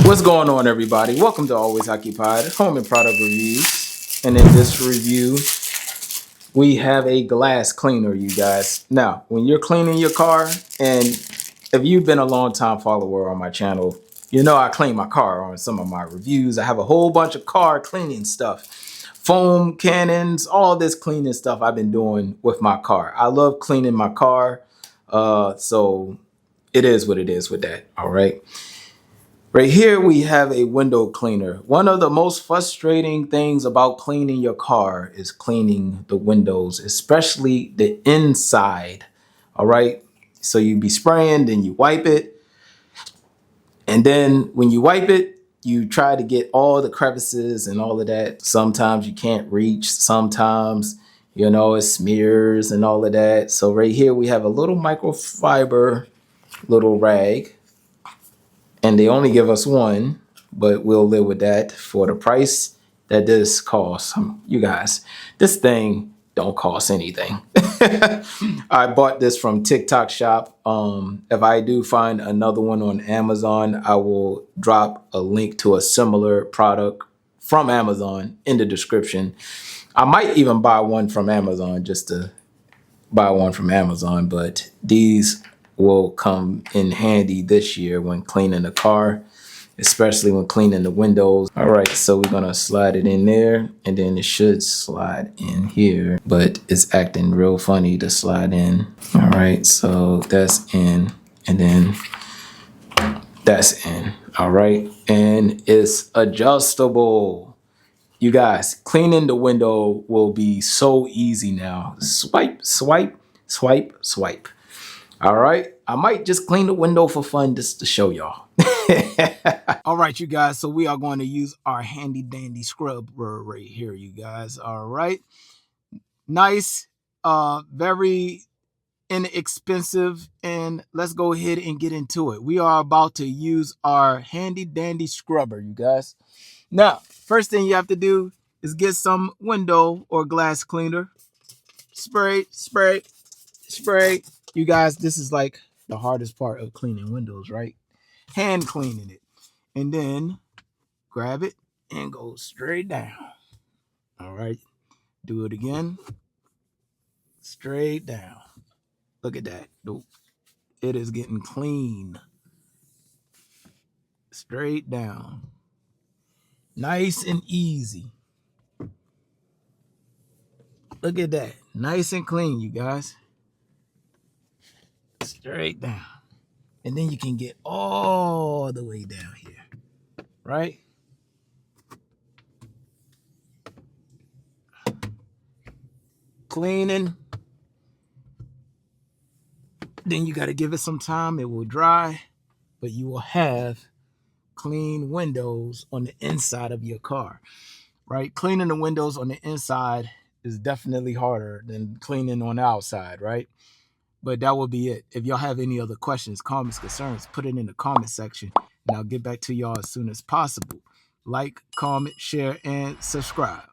What's going on, everybody? Welcome to Always Occupied Home and Product Reviews. And in this review, we have a glass cleaner, you guys. Now, when you're cleaning your car, and if you've been a long time follower on my channel, you know I clean my car on some of my reviews. I have a whole bunch of car cleaning stuff. Foam cannons, all this cleaning stuff I've been doing with my car. I love cleaning my car. So it is what it is with that, all right? Right here, we have a window cleaner. One of the most frustrating things about cleaning your car is cleaning the windows, especially the inside. All right. So you be spraying, then you wipe it. And then when you wipe it, you try to get all the crevices and all of that. Sometimes you can't reach. Sometimes, it smears and all of that. So right here, we have a little microfiber little rag. And they only give us one, but we'll live with that for the price that this costs. You guys, this thing don't cost anything. I bought this from TikTok Shop. If I do find another one on Amazon, I will drop a link to a similar product from Amazon in the description. I might even buy one from Amazon just to buy one from Amazon, but these will come in handy this year when cleaning the car, especially when cleaning the windows. All right, so we're gonna slide it in there, and then it should slide in here, but it's acting real funny to slide in. All right, so that's in, and then that's in. All right, and it's adjustable. You guys, cleaning the window will be so easy now. Swipe, swipe, swipe, swipe. All right, I might just clean the window for fun just to show y'all. All right, you guys, so we are going to use our handy dandy scrubber right here, you guys. All right, nice, very inexpensive, and let's go ahead and get into it. We are about to use our handy dandy scrubber, you guys. Now, first thing you have to do is get some window or glass cleaner. Spray, spray, spray. You guys, this is like the hardest part of cleaning windows, right? Hand cleaning it. And then grab it and go straight down. All right. Do it again. Straight down. Look at that. It is getting clean. Straight down. Nice and easy. Look at that. Nice and clean, you guys. Straight down. And then you can get all the way down here, right? Cleaning. Then you got to give it some time. It will dry, but you will have clean windows on the inside of your car, right? Cleaning the windows on the inside is definitely harder than cleaning on the outside, right? But that will be it. If y'all have any other questions, comments, concerns, put it in the comment section, and I'll get back to y'all as soon as possible. Like, comment, share, and subscribe.